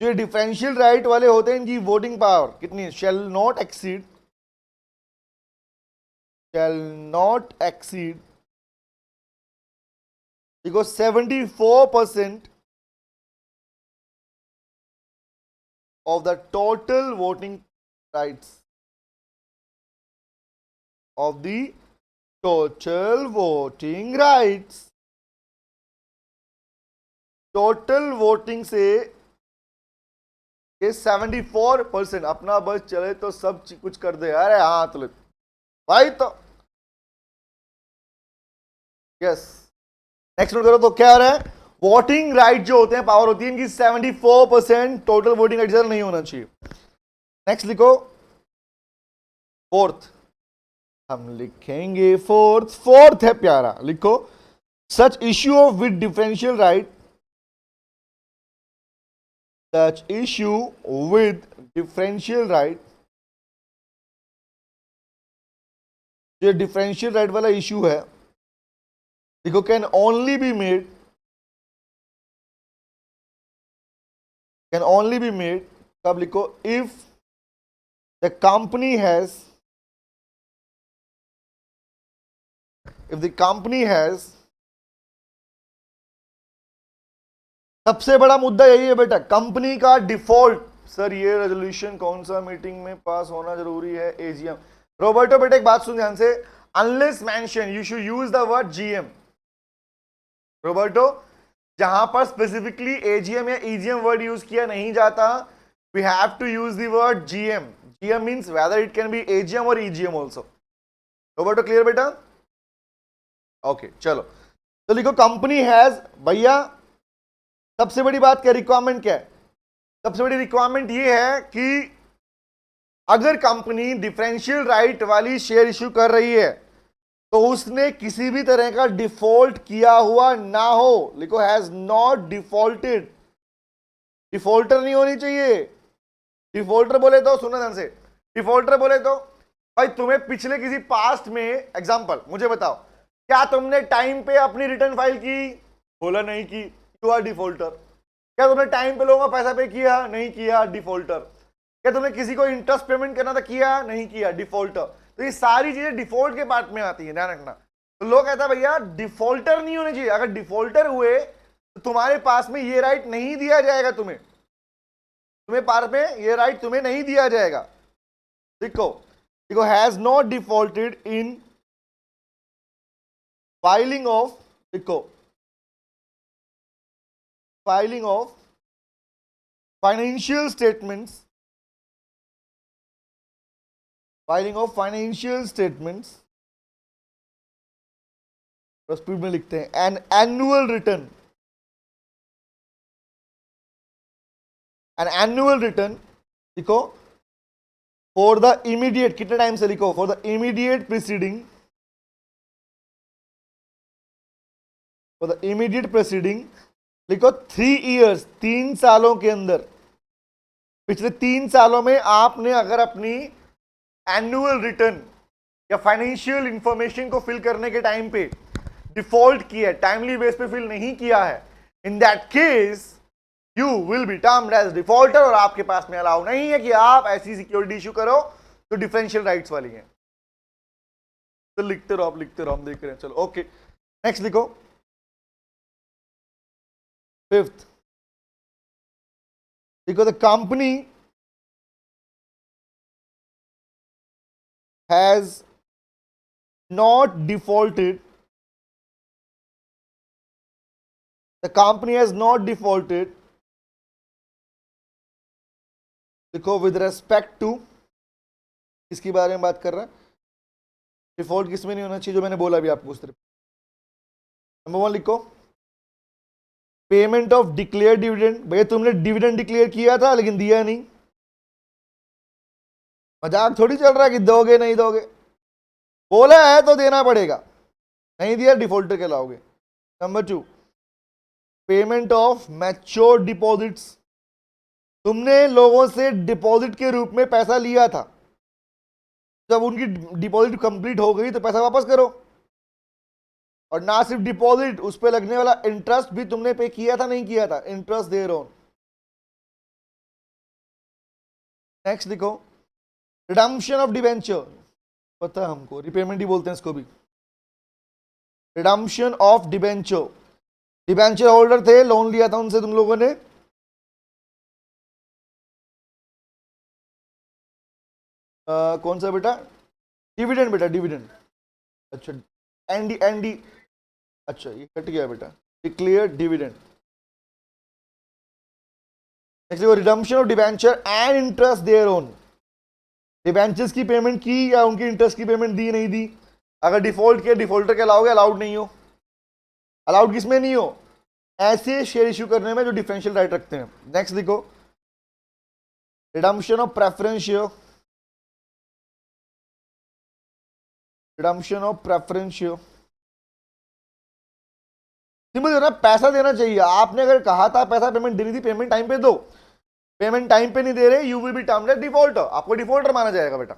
जो डिफरेंशियल राइट वाले होते हैं इनकी वोटिंग पावर कितनी? शैल नॉट एक्सीड देखो 74% of the total voting rights, of the total voting rights, total voting से ये 74%। अपना बस चले तो सब कुछ कर दे। अरे हाँ तो भाई, तो यस, नेक्स्ट नोट करो। तो क्या आ रहा है? वोटिंग राइट जो होते हैं, पावर होती है इनकी 74%, टोटल वोटिंग राइट नहीं होना चाहिए। नेक्स्ट लिखो, फोर्थ, हम लिखेंगे फोर्थ है प्यारा, लिखो, such issue of with differential right, such issue with differential right, जो डिफरेंशियल राइट वाला इश्यू है देखो, कैन ओनली बी मेड, कब लिखो? इफ द कंपनी हैज सबसे बड़ा मुद्दा यही है बेटा, कंपनी का डिफॉल्ट। सर ये रेजोल्यूशन कौन सा मीटिंग में पास होना जरूरी है? एजीएम। रोबर्टो बेटा एक बात सुन ध्यान से, unless mention you should use the word GM. Roberto, जहां पर स्पेसिफिकली एजीएम या ईजीएम वर्ड यूज किया नहीं जाता, we have to use the word GM. GM means whether it can be AGM और ईजीएम आल्सो। रोबर्टो क्लियर बेटा? Okay चलो, तो लिखो, कंपनी हैज, भैया सबसे बड़ी बात क्या, रिक्वायरमेंट क्या है? सबसे बड़ी रिक्वायरमेंट ये है कि अगर कंपनी डिफरेंशियल राइट वाली शेयर इश्यू कर रही है तो उसने किसी भी तरह का डिफॉल्ट किया हुआ ना हो। लिखो, हैज नॉट डिफॉल्टेड। डिफॉल्टर नहीं होनी चाहिए। डिफॉल्टर बोले तो सुनो ध्यान से, डिफॉल्टर बोले तो भाई तुम्हें पिछले किसी पास्ट में, एग्जांपल मुझे बताओ, क्या तुमने टाइम पे अपनी रिटर्न फाइल की? बोला नहीं की, यू आर डिफॉल्टर। क्या तुमने टाइम पे लोगों का पैसा पे किया? नहीं किया, डिफॉल्टर। क्या तुमने किसी को इंटरेस्ट पेमेंट करना था? किया नहीं किया, डिफॉल्टर। तो ये सारी चीजें डिफॉल्ट के पार्ट में आती है, ध्यान रखना। तो लोग कहता है भैया डिफॉल्टर नहीं होने चाहिए। अगर डिफॉल्टर हुए तो तुम्हारे पास में ये राइट नहीं दिया जाएगा, तुम्हें पास में ये राइट तुम्हें नहीं दिया जाएगा। देखो has not defaulted in filing of, लिखो, filing of financial statements, filing of financial statements, speed में लिखते हैं, an annual return, an annual return, लिखो, फॉर द इमीडिएट, कितने टाइम से लिखो, for the immediate preceding, for the immediate preceding, लिखो 3 years, 3 सालों के अंदर, पिछले 3 सालों में आपने अगर अपनी एनुअल रिटर्न या फाइनेंशियल इंफॉर्मेशन को फिल करने के टाइम पे डिफॉल्ट किया, टाइमली बेस पे फिल नहीं किया है, in that case you will be termed as defaulter, और आपके पास में अलाउ नहीं है कि आप ऐसी सिक्योरिटी इशू करो जो डिफरेंशियल राइट्स वाली है। तो लिखते रहो, आप लिखते रहो, हम देख रहे हैं। चलो ओके, नेक्स्ट लिखो, 5th, लिखो, the company has not defaulted, the company has not defaulted, देखो, with respect to, इसके बारे में बात कर रहा है, डिफॉल्ट किसमें नहीं होना चाहिए, जो मैंने बोला अभी आपको उस तरह। नंबर 1 लिखो, पेमेंट ऑफ डिक्लेयर डिविडेंड, भैया तुमने डिविडेंड डिक्लेयर किया था लेकिन दिया नहीं, मजाक थोड़ी चल रहा है कि दोगे नहीं दोगे, बोला है तो देना पड़ेगा, नहीं दिया डिफॉल्टर कहलाओगे। Number 2, payment of mature deposits, तुमने लोगों से डिपॉजिट के रूप में पैसा लिया था, जब उनकी डिपॉजिट कंप्लीट हो गई तो पैसा वापस करो, और ना सिर्फ डिपॉजिट, उस पर लगने वाला इंटरेस्ट भी तुमने पे किया था, नहीं किया था, इंटरेस्ट दे रहा हूं। नेक्स्ट लिखो, रिडम्पशन ऑफ डिवेंचर, पता है हमको, रिपेमेंट ही बोलते हैं इसको भी, redemption of debenture, debenture holder थे, लोन लिया था उनसे तुम लोगों ने, कौन सा बेटा, डिविडेंड बेटा, डिविडेंड, अच्छा, एनडी एनडी, अच्छा ये कट गया बेटा, डिक्लेयर डिविडेंड। नेक्स्ट देखो, redemption of debenture and interest their own, debentures की पेमेंट की या उनकी इंटरेस्ट की पेमेंट दी नहीं दी, अगर डिफॉल्ट किया डिफॉल्टर के अलाउगे, अलाउड नहीं हो, अलाउड किसमें नहीं हो, ऐसे शेयर इश्यू करने में जो डिफरेंशियल राइट रखते हैं। नेक्स्ट देखो, redemption of preference share, redemption of preference share, simple है ना, पैसा देना चाहिए, आपने अगर कहा था पैसा पेमेंट देनी थी, पेमेंट टाइम पे दो, पेमेंट टाइम पे नहीं दे रहे, you will be termed as defaulter, आपको डिफॉल्टर माना जाएगा बेटा,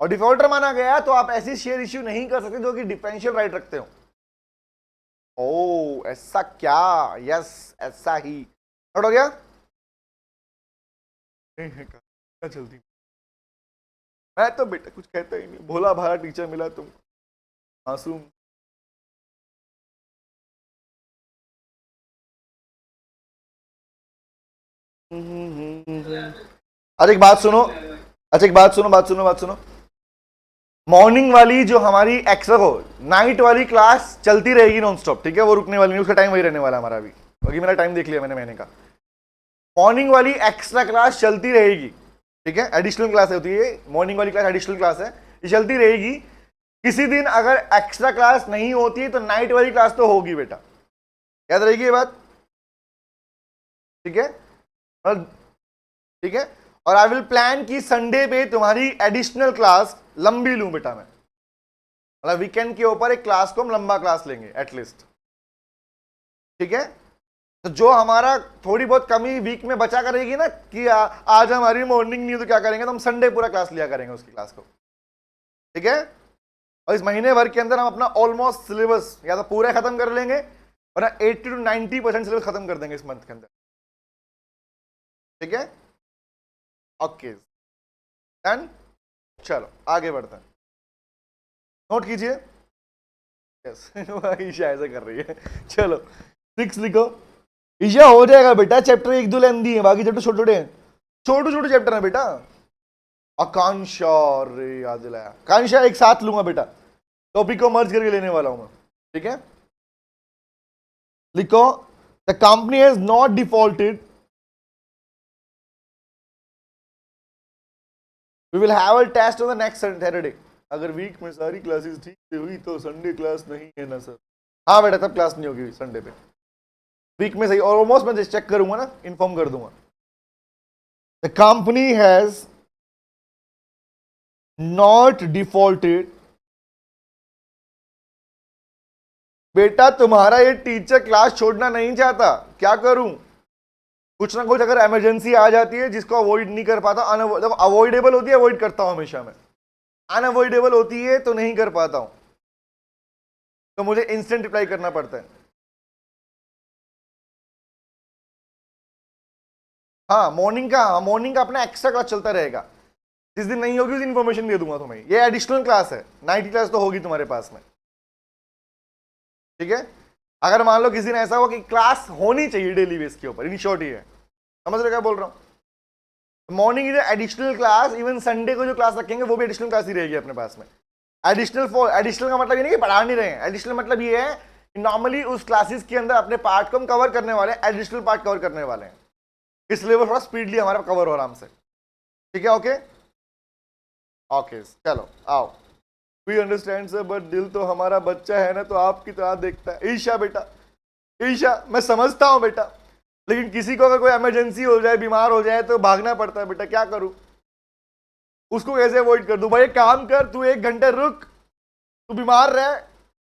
और डिफॉल्टर माना गया तो आप ऐसी शेयर इश्यू नहीं कर सकते जो कि डिफरेंशियल राइट रखते हो। ओ ऐसा क्या, यस ऐसा ही, नोट हो गया, क्या चलती, मैं तो बेटा कुछ कहता ही नहीं, भोला भाला टीचर मिला तुम, मासूम। अरे एक बात सुनो, अच्छा एक बात सुनो, बात सुनो, बात सुनो, मॉर्निंग वाली जो हमारी एक्स्ट्रा को नाइट वाली क्लास चलती रहेगी नॉन स्टॉप, ठीक है, वो रुकने वाली नहीं, उसका टाइम वही रहने वाला हमारा अभी, क्योंकि मेरा टाइम देख लिया मैंने महीने का। मॉर्निंग वाली एक्स्ट्रा क्लास चलती रहेगी, ठीक है, एडिशनल क्लास होती है, मॉर्निंग वाली क्लास एडिशनल क्लास है, ये चलती रहेगी। किसी दिन अगर एक्स्ट्रा क्लास नहीं होती है तो नाइट वाली क्लास तो होगी बेटा, याद रहेगी ये बात, ठीक है, और ठीक है, और आई विल प्लान कि संडे पे तुम्हारी एडिशनल क्लास लंबी लूं बेटा मैं, मतलब वीकेंड के ऊपर एक क्लास को हम लंबा क्लास लेंगे एटलीस्ट, ठीक है। तो जो हमारा थोड़ी बहुत कमी वीक में बचा करेगी ना कि आज हमारी मॉर्निंग नहीं, तो क्या करेंगे, तो हम संडे पूरा क्लास लिया करेंगे उसकी क्लास को, ठीक है। और इस महीने भर के अंदर हम अपना ऑलमोस्ट सिलेबस या तो पूरा खत्म कर लेंगे, वरना 80 to 90% सिलेबस खत्म कर देंगे इस मंथ के अंदर, ठीक है, ओके डन। चलो आगे बढ़ते हैं, नोट कीजिए, यस ईशा ऐसा कर रही है, चलो 6 लिखो, ईशा हो जाएगा बेटा, चैप्टर 1-2 लेंदी है, बाकी चैप्टर छोटे छोटे हैं, छोटे छोटे चैप्टर है बेटा। आकांक्षा, रे याद दिलाया, आकांक्षा एक साथ लूंगा बेटा, टॉपिक को मर्ज करके लेने वाला हूं मैं, ठीक है। लिखो the company has not defaulted, we will have a test on the next Saturday. अगर वीक में सारी क्लासेस ठीक से हुई तो संडे क्लास नहीं है ना सर? हाँ बेटा, तब क्लास नहीं होगी संडे पे, वीक में सही। और ऑलमोस्ट मैं चेक करूंगा ना, इन्फॉर्म कर दूंगा। The company has not defaulted. बेटा तुम्हारा ये टीचर क्लास छोड़ना नहीं चाहता, क्या करूं? कुछ ना कुछ अगर इमरजेंसी आ जाती है जिसको अवॉइड नहीं कर पाता, अवॉइडेबल होती है अवॉइड करता हूं हमेशा मैं, अनअवॉइडेबल होती है तो नहीं कर पाता हूं, तो मुझे इंस्टेंट रिप्लाई करना पड़ता है। हाँ मॉर्निंग का अपना एक्स्ट्रा क्लास चलता रहेगा, जिस दिन नहीं होगी उस दिन इन्फॉर्मेशन दे दूंगा तुम्हें। ये एडिशनल क्लास है, नाइट क्लास तो होगी तुम्हारे पास में, ठीक है। अगर मान लो किसी ने ऐसा हुआ कि क्लास होनी चाहिए डेली बेस के ऊपर, इन शॉर्ट ही है, समझ रहे क्या बोल रहा हूं। Morning is additional class, even Sunday को जो क्लास रखेंगे वो भी एडिशनल क्लास ही रहेगी अपने पास में। एडिशनल का मतलब ये नहीं कि पढ़ा नहीं रहे हैं, एडिशनल मतलब ये है कि नॉर्मली उस क्लासेस के अंदर अपने पार्ट को हम कवर करने वाले हैं, एडिशनल पार्ट कवर करने वाले हैं, इसलिए वो थोड़ा स्पीडली हमारा कवर हो आराम से, ठीक है। ओके ओके चलो आओ। वी अंडरस्टैंड सर, बट दिल तो हमारा बच्चा है ना, तो आपकी तरह देखता है। ईशा बेटा, ईशा मैं समझता हूं बेटा, लेकिन किसी को अगर कोई इमरजेंसी हो जाए, बीमार हो जाए तो भागना पड़ता है बेटा, क्या करूं? उसको कैसे अवॉइड कर दूं? भाई एक काम कर, तू 1 घंटे रुक, तू बीमार रहे,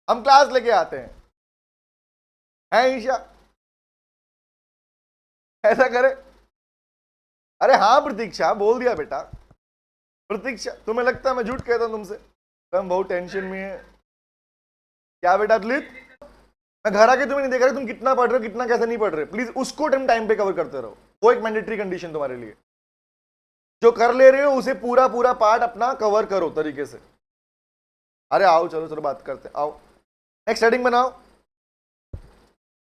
हम क्लास लेके आते हैं ईशा, ऐसा करे? अरे हाँ प्रतीक्षा, बोल दिया बेटा। प्रतीक्षा तुम्हें लगता है मैं झूठ कहता हूं तुमसे? हम बहुत टेंशन में है क्या बेटा तुलित? मैं घर आके तुम्हें नहीं देख रहा तुम कितना पढ़ रहे हो, कितना कैसे नहीं पढ़ रहे। प्लीज उसको टाइम पे कवर करते रहो, वो एक मैंडेटरी कंडीशन तुम्हारे लिए। जो कर ले रहे हो उसे पूरा पूरा पार्ट अपना कवर करो तरीके से। अरे आओ चलो चलो बात करते हैं, आओ नेक्स्ट हेडिंग बनाओ।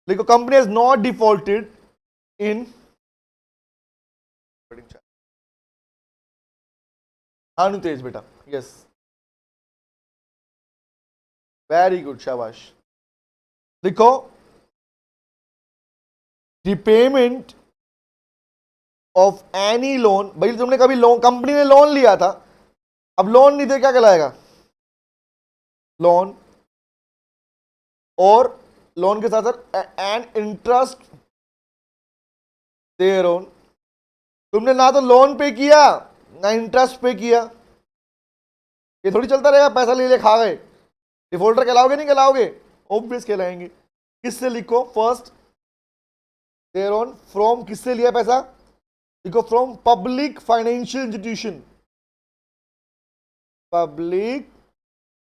लिखो company has not defaulted in, हानु तेज बेटा, यस वेरी गुड, शाबाश। लिखो रिपेमेंट ऑफ एनी लोन। भाई तुमने कभी लोन, कंपनी ने लोन लिया था, अब लोन नहीं दे क्या कहलाएगा? लोन, और लोन के साथ साथ एंड इंटरेस्ट देयर ओन। तुमने ना तो लोन पे किया ना इंटरेस्ट पे किया, ये थोड़ी चलता रहेगा पैसा ले ले खा गए। डिफॉल्टर कहलाओगे नहीं कहलाओगे? ऑब्वियस कहलाएंगे। किससे लिखो? फर्स्ट देयर ओन, फ्रॉम किससे लिया पैसा? लिखो from public financial institution, public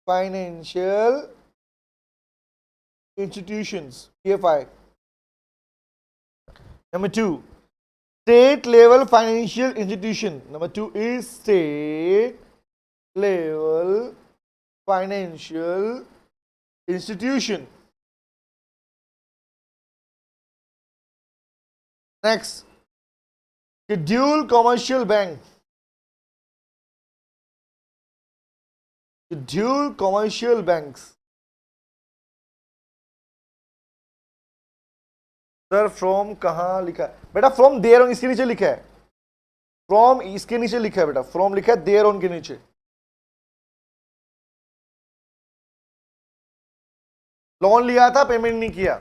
financial institutions, PFI. Number 2, state level financial institution. Number 2 is state level financial institution. Next, scheduled commercial bank. Scheduled commercial banks. Sir from कहां लिखा है बेटा? From there on इसके नीचे लिखा है, from इसके नीचे लिखा है बेटा, फ्रॉम लिखा है देयर ऑन के नीचे। लोन लिया था पेमेंट नहीं किया,